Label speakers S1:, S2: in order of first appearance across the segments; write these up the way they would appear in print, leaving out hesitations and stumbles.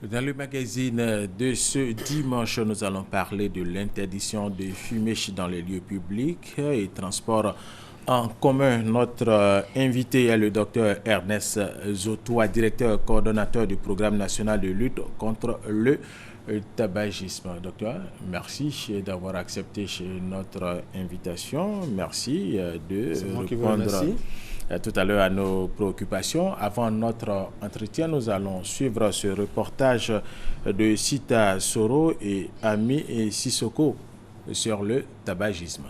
S1: Dans le magazine de ce dimanche, nous allons parler de l'interdiction de fumer dans les lieux publics et transports en commun. Notre invité est le docteur Ernest Zotoa, directeur coordonnateur du programme national de lutte contre le tabagisme. Docteur, merci d'avoir accepté notre invitation. Merci de répondre tout à l'heure à nos préoccupations. Avant notre entretien, nous allons suivre ce reportage de Sita Soro et Ami et Sissoko sur le tabagisme.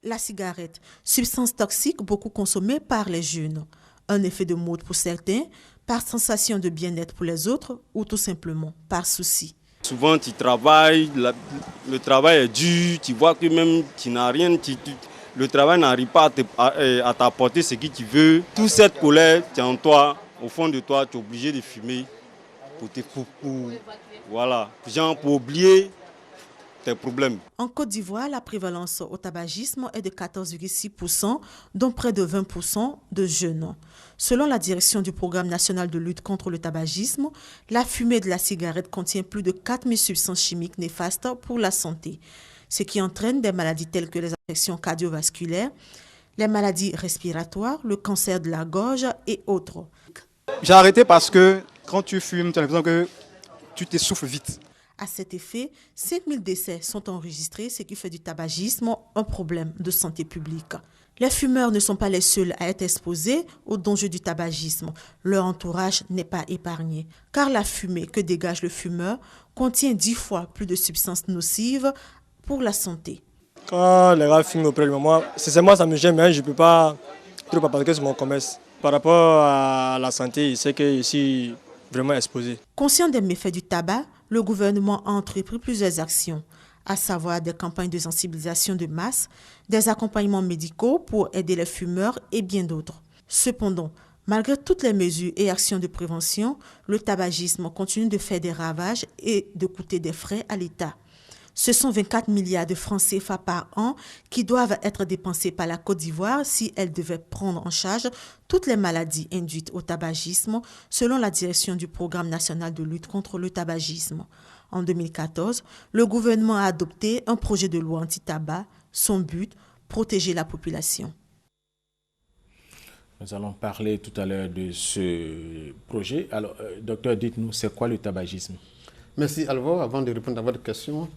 S2: La cigarette, substance toxique beaucoup consommée par les jeunes. Un effet de mode pour certains, par sensation de bien-être pour les autres ou tout simplement par souci.
S3: Souvent tu travailles, le travail est dur, tu vois que même tu n'as rien, le travail n'arrive pas à t'apporter ce que tu veux. Toute cette colère, tu es en toi, au fond de toi, tu es obligé de fumer pour oublier tes problèmes.
S2: En Côte d'Ivoire, la prévalence au tabagisme est de 14,6%, dont près de 20% de jeunes. Selon la direction du programme national de lutte contre le tabagisme, la fumée de la cigarette contient plus de 4000 substances chimiques néfastes pour la santé, ce qui entraîne des maladies telles que les infections cardiovasculaires, les maladies respiratoires, le cancer de la gorge et autres.
S4: J'ai arrêté parce que quand tu fumes, tu as l'impression que tu t'essouffles vite.
S2: À cet effet, 5000 décès sont enregistrés, ce qui fait du tabagisme un problème de santé publique. Les fumeurs ne sont pas les seuls à être exposés aux dangers du tabagisme. Leur entourage n'est pas épargné, car la fumée que dégage le fumeur contient 10 fois plus de substances nocives pour la santé.
S4: Quand les gars fument auprès de moi, moi ça me gêne, mais je ne peux pas trop parce que c'est mon commerce. Par rapport à la santé, c'est que je suis vraiment exposé.
S2: Conscient des méfaits du tabac, le gouvernement a entrepris plusieurs actions, à savoir des campagnes de sensibilisation de masse, des accompagnements médicaux pour aider les fumeurs et bien d'autres. Cependant, malgré toutes les mesures et actions de prévention, le tabagisme continue de faire des ravages et de coûter des frais à l'État. Ce sont 24 milliards de francs CFA par an qui doivent être dépensés par la Côte d'Ivoire si elle devait prendre en charge toutes les maladies induites au tabagisme, selon la direction du programme national de lutte contre le tabagisme. En 2014, le gouvernement a adopté un projet de loi anti-tabac. Son but, protéger la population.
S1: Nous allons parler tout à l'heure de ce projet. Alors, docteur, dites-nous, c'est quoi le tabagisme ?
S5: Merci Alvo. Avant de répondre à votre question,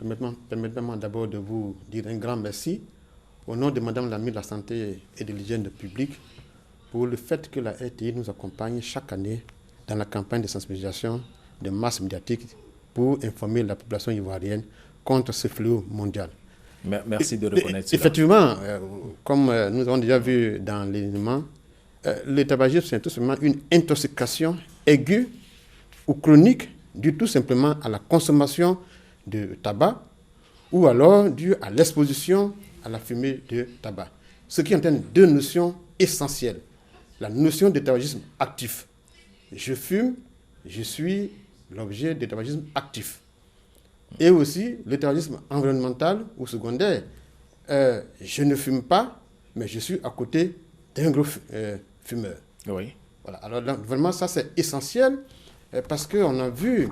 S5: permettez-moi d'abord de vous dire un grand merci au nom de Madame la ministre de la Santé et de l'Hygiène publique pour le fait que la RTI nous accompagne chaque année dans la campagne de sensibilisation de masse médiatique pour informer la population ivoirienne contre ce fléau mondial.
S1: Merci de reconnaître cela.
S5: Effectivement, comme nous avons déjà vu dans l'élément, le tabagisme c'est tout simplement une intoxication aiguë ou chronique dû tout simplement à la consommation de tabac ou alors dû à l'exposition à la fumée de tabac. Ce qui entraîne deux notions essentielles. La notion de tabagisme actif. Je fume, je suis l'objet de tabagisme actif. Et aussi le tabagisme environnemental ou secondaire. Je ne fume pas, mais je suis à côté d'un gros fumeur.
S1: Oui.
S5: Voilà. Alors vraiment ça c'est essentiel. Parce qu'on a vu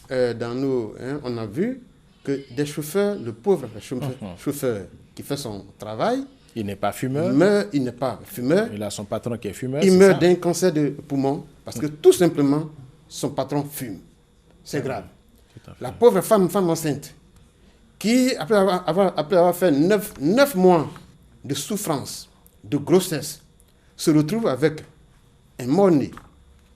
S5: on a vu que des chauffeurs, le pauvre chauffeur qui fait son travail,
S1: il n'est pas fumeur.
S5: Il n'est pas fumeur.
S1: Il a son patron qui est fumeur.
S5: Il meurt d'un cancer de poumon parce que tout simplement son patron fume. C'est grave. La pauvre femme enceinte qui, après avoir fait 9 mois de souffrance, de grossesse, se retrouve avec un mort-né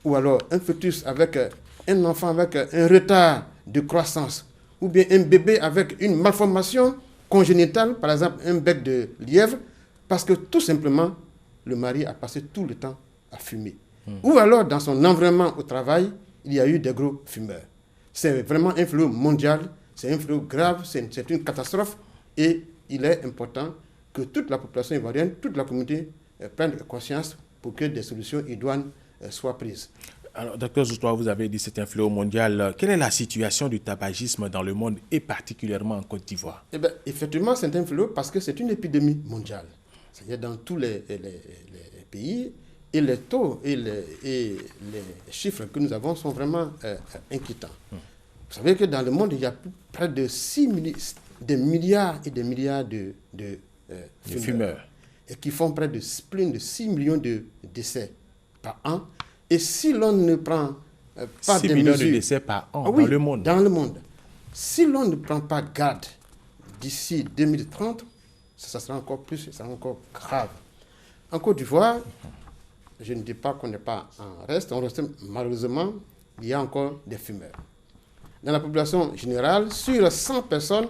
S5: ou alors un fœtus avec un enfant avec un retard de croissance, ou bien un bébé avec une malformation congénitale, par exemple un bec de lièvre, parce que tout simplement, le mari a passé tout le temps à fumer. Ou alors, dans son environnement au travail, il y a eu des gros fumeurs. C'est vraiment un fléau mondial, c'est un fléau grave, c'est une catastrophe, et il est important que toute la population ivoirienne, toute la communauté prenne conscience pour que des solutions idoines soient prises.
S1: Alors, docteur Zotoa, vous avez dit que c'est un fléau mondial. Quelle est la situation du tabagisme dans le monde et particulièrement en Côte d'Ivoire?
S5: Eh bien, effectivement, c'est un fléau parce que c'est une épidémie mondiale. C'est-à-dire dans tous les pays, Et les taux et les chiffres que nous avons sont vraiment inquiétants. Vous savez que dans le monde, il y a près de 6 milliards et des milliards de fumeurs. Et qui font près de plus de 6 millions de décès par an. Et si l'on ne prend pas
S1: 6
S5: des
S1: millions
S5: mesures,
S1: de décès par an
S5: oui,
S1: dans le monde.
S5: Dans le monde. Si l'on ne prend pas garde d'ici 2030, ça sera encore plus, ça sera encore grave. En Côte d'Ivoire, je ne dis pas qu'on n'est pas en reste, malheureusement, il y a encore des fumeurs. Dans la population générale, sur 100 personnes,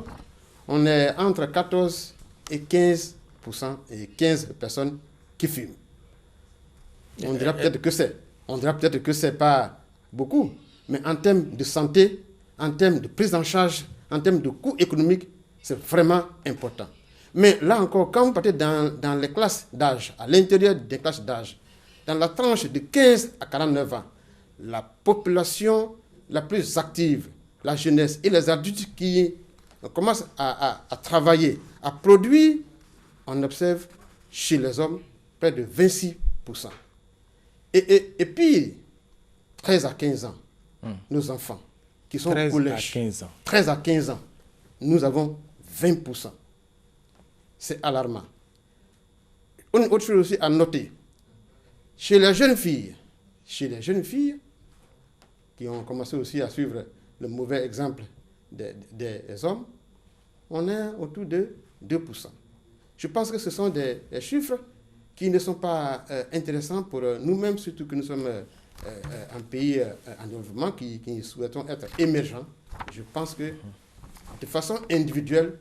S5: on est entre 14 et 15% et 15 personnes qui fument. On dira peut-être que c'est pas beaucoup, mais en termes de santé, en termes de prise en charge, en termes de coûts économiques, c'est vraiment important. Mais là encore, quand vous partez dans les classes d'âge, à l'intérieur des classes d'âge, dans la tranche de 15 à 49 ans, la population la plus active, la jeunesse et les adultes qui commencent à travailler, à produire, on observe chez les hommes près de 26%. Et puis, 13 à 15 ans, nos enfants qui sont au collège, 13 à 15 ans, nous avons 20%. C'est alarmant. Une autre chose aussi à noter, chez les jeunes filles qui ont commencé aussi à suivre le mauvais exemple des hommes, on est autour de 2%. Je pense que ce sont des chiffres qui ne sont pas intéressants pour nous-mêmes, surtout que nous sommes un pays en développement qui souhaitons être émergents. Je pense que de façon individuelle,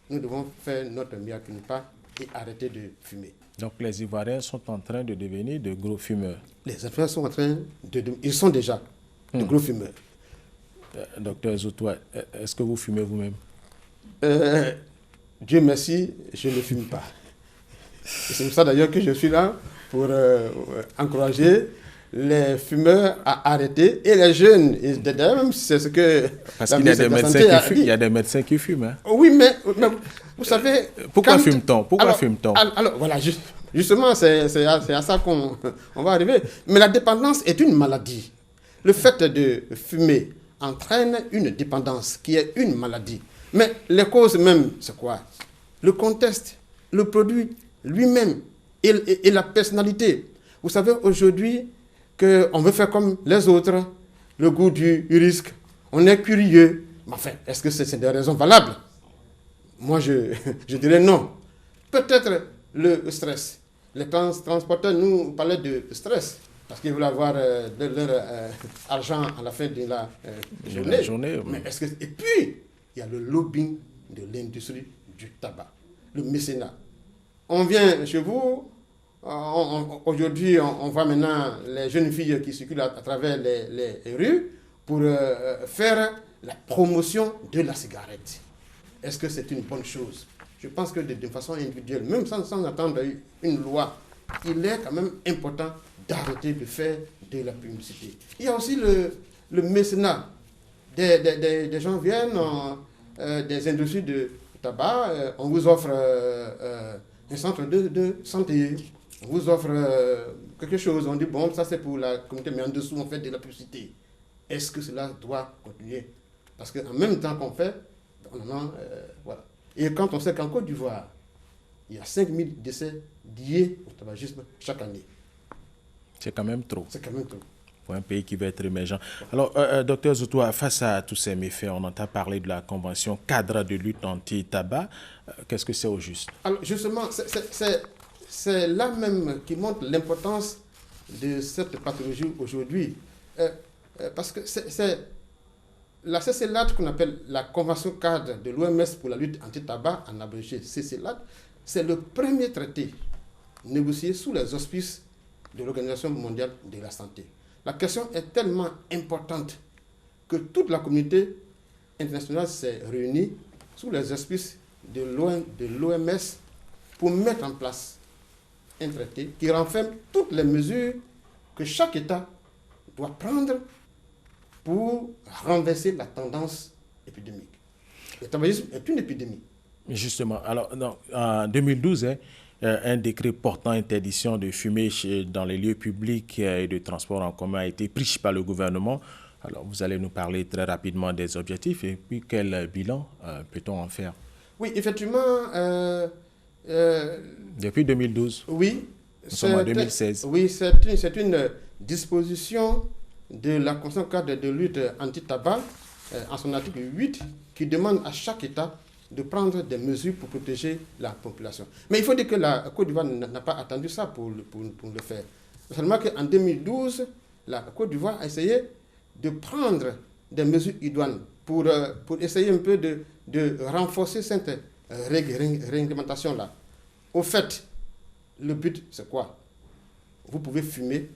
S5: nous devons faire notre meilleur pas et arrêter de fumer.
S1: Donc les Ivoiriens sont en train de devenir de gros fumeurs.
S5: Les Ivoiriens sont en train ils sont déjà de gros fumeurs.
S1: Docteur Zoutoua, est-ce que vous fumez vous-même?
S5: Dieu merci, je ne fume pas. C'est pour ça d'ailleurs que je suis là pour encourager les fumeurs à arrêter et les jeunes. Et d'ailleurs, même c'est ce que...
S1: Parce qu'il y a des médecins qui fument. Il y a des médecins qui fument. Hein.
S5: Oui, mais vous savez...
S1: Pourquoi fume-t-on?
S5: Alors, voilà, justement, c'est à ça qu'on va arriver. Mais la dépendance est une maladie. Le fait de fumer entraîne une dépendance qui est une maladie. Mais les causes même, c'est quoi? Le contexte, le produit lui-même et la personnalité. Vous savez, aujourd'hui, qu'on veut faire comme les autres, le goût du risque, on est curieux. Mais enfin, est-ce que c'est des raisons valables? Moi, je dirais non. Peut-être le stress. Les transporteurs nous parlaient de stress parce qu'ils veulent avoir de leur argent à la fin de la journée. Mais est-ce que... Et puis, il y a le lobbying de l'industrie du tabac, le mécénat. On vient chez vous, aujourd'hui, on voit maintenant les jeunes filles qui circulent à travers les rues pour faire la promotion de la cigarette. Est-ce que c'est une bonne chose? Je pense que de façon individuelle, même sans attendre une loi, il est quand même important d'arrêter de faire de la publicité. Il y a aussi le mécénat. Des gens viennent, des industries de tabac, on vous offre un centre de santé, on vous offre quelque chose, on dit bon, ça c'est pour la communauté, mais en dessous on fait de la publicité. Est-ce que cela doit continuer? Parce qu'en même temps qu'on fait, on en a, voilà. Et quand on sait qu'en Côte d'Ivoire, il y a 5000 décès liés au tabagisme chaque année.
S1: C'est quand même trop.
S5: C'est quand même trop.
S1: Pour un pays qui veut être émergent. Alors, docteur Zoutoua, face à tous ces méfaits, on entend parler de la Convention cadre de lutte anti-tabac. Qu'est-ce que c'est au juste? Alors,
S5: justement, c'est là même qui montre l'importance de cette pathologie aujourd'hui. Parce que c'est la CCLAT qu'on appelle la Convention cadre de l'OMS pour la lutte anti-tabac, en abrégé CCLAT, c'est le premier traité négocié sous les auspices de l'Organisation mondiale de la santé. La question est tellement importante que toute la communauté internationale s'est réunie sous les auspices de l'OMS pour mettre en place un traité qui renferme toutes les mesures que chaque État doit prendre pour renverser la tendance épidémique. Le tabagisme est une épidémie.
S1: Justement, alors en 2012, un décret portant interdiction de fumer dans les lieux publics et de transport en commun a été pris par le gouvernement. Alors, vous allez nous parler très rapidement des objectifs et puis quel bilan peut-on en faire?
S5: Oui, effectivement.
S1: Depuis 2012.
S5: Oui.
S1: Nous sommes en 2016.
S5: Oui, c'est une disposition de la Convention cadre de lutte anti-tabac, en son article 8, qui demande à chaque État de prendre des mesures pour protéger la population. Mais il faut dire que la Côte d'Ivoire n'a pas attendu ça pour le faire. Seulement qu'en 2012, la Côte d'Ivoire a essayé de prendre des mesures idoines pour essayer un peu de renforcer cette réglementation-là. Au fait, le but, c'est quoi? Vous pouvez fumer,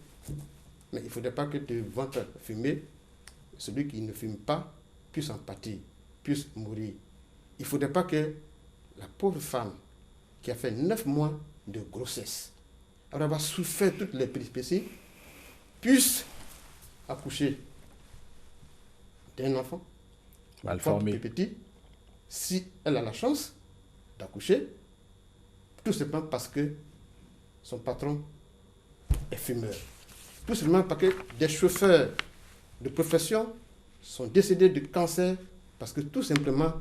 S5: mais il ne faudrait pas que de votre fumée, celui qui ne fume pas puisse en pâtir, puisse mourir. Il ne faudrait pas que la pauvre femme qui a fait 9 mois de grossesse, après avoir souffert toutes les péripéties, puisse accoucher d'un enfant
S1: mal formé,
S5: petit, si elle a la chance d'accoucher, tout simplement parce que son patron est fumeur. Tout simplement parce que des chauffeurs de profession sont décédés de cancer parce que tout simplement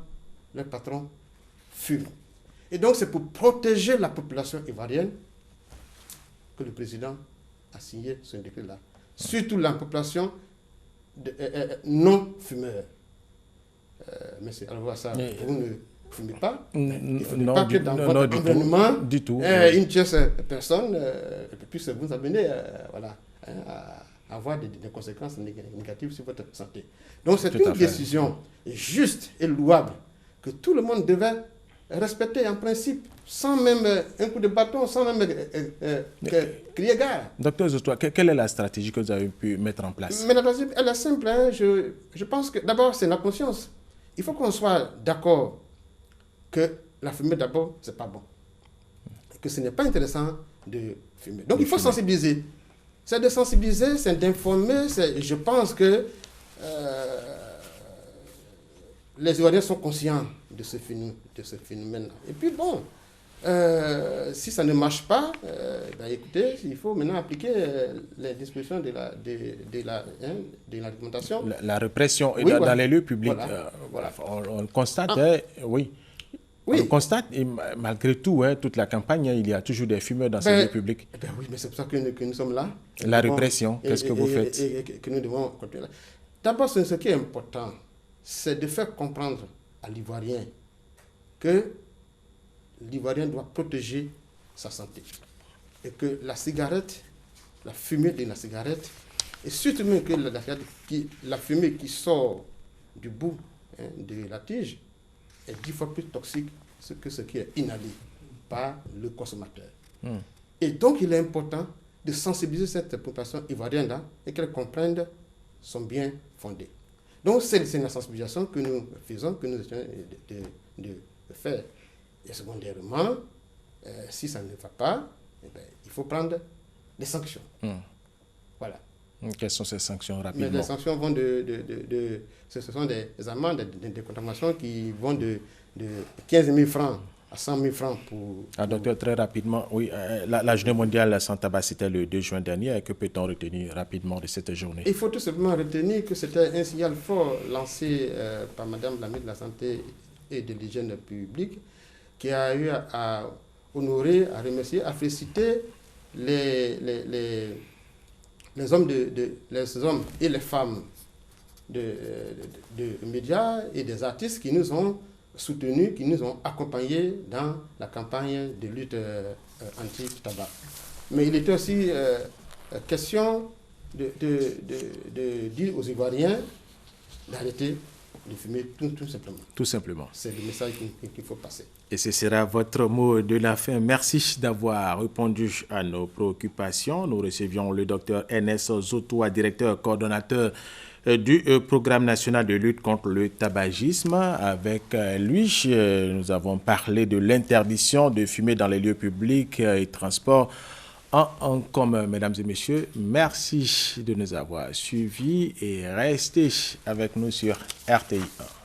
S5: leur patron fume. Et donc c'est pour protéger la population ivoirienne que le président a signé ce décret-là. Surtout la population non fumeur. Mais c'est alors ça, vous ne fumez pas. Il ne faut pas que dans votre environnement,
S1: du tout.
S5: Une tierce personne puisse vous amener à avoir des conséquences négatives sur votre santé. Donc c'est une décision juste et louable que tout le monde devait respecter en principe, sans même un coup de bâton, sans même crier gare.
S1: Docteur Zotoa, quelle est la stratégie que vous avez pu mettre en place?
S5: Mais la stratégie, elle est simple. Hein. Je pense que d'abord, c'est la conscience. Il faut qu'on soit d'accord que la fumée, d'abord, c'est pas bon. Que ce n'est pas intéressant de fumer. Donc, il faut sensibiliser. C'est de sensibiliser, c'est d'informer. Je pense que les Ivoiriens sont conscients de ce phénomène. Et puis, bon, si ça ne marche pas, écoutez, il faut maintenant appliquer les dispositions de la réglementation.
S1: La répression oui, dans les lieux publics. Voilà. On le constate, oui. Oui. On constate, et malgré tout, toute la campagne, il y a toujours des fumeurs dans ces lieux publics.
S5: Oui, mais c'est pour ça que nous sommes là.
S1: La répression, qu'est-ce que vous faites?
S5: Et que nous devons continuer. D'abord, ce qui est important, c'est de faire comprendre à l'Ivoirien que l'Ivoirien doit protéger sa santé. Et que la cigarette, la fumée de la cigarette, et surtout même que la fumée qui sort du bout de la tige, est 10 fois plus toxique que ce qui est inhalé par le consommateur. Et donc, il est important de sensibiliser cette population ivoirienne-là et qu'elle comprenne son bien fondé. Donc, c'est la sensibilisation que nous faisons, que nous essayons de faire. Et secondairement, si ça ne va pas, il faut prendre des sanctions. Voilà.
S1: Quelles sont ces sanctions rapidement?
S5: Mais les sanctions vont ce sont des amendes, des condamnations qui vont de 15 000 francs à 100 000 francs pour...
S1: Docteur, très rapidement, oui, la journée mondiale sans tabac, c'était le 2 juin dernier. Que peut-on retenir rapidement de cette journée?
S5: Il faut tout simplement retenir que c'était un signal fort lancé par Madame la ministre de la Santé et de l'Hygiène publique, qui a eu à honorer, à remercier, à féliciter les hommes et les femmes de médias et des artistes qui nous ont soutenus, qui nous ont accompagnés dans la campagne de lutte anti-tabac. Mais il était aussi question de dire aux Ivoiriens d'arrêter de fumer tout simplement.
S1: Tout simplement.
S5: C'est le message qu'il faut passer.
S1: Et ce sera votre mot de la fin. Merci d'avoir répondu à nos préoccupations. Nous recevions le docteur Ernest Zotoa, directeur coordonnateur du Programme national de lutte contre le tabagisme. Avec lui, nous avons parlé de l'interdiction de fumer dans les lieux publics et transports en commun. Mesdames et messieurs, merci de nous avoir suivis et restez avec nous sur RTI 1.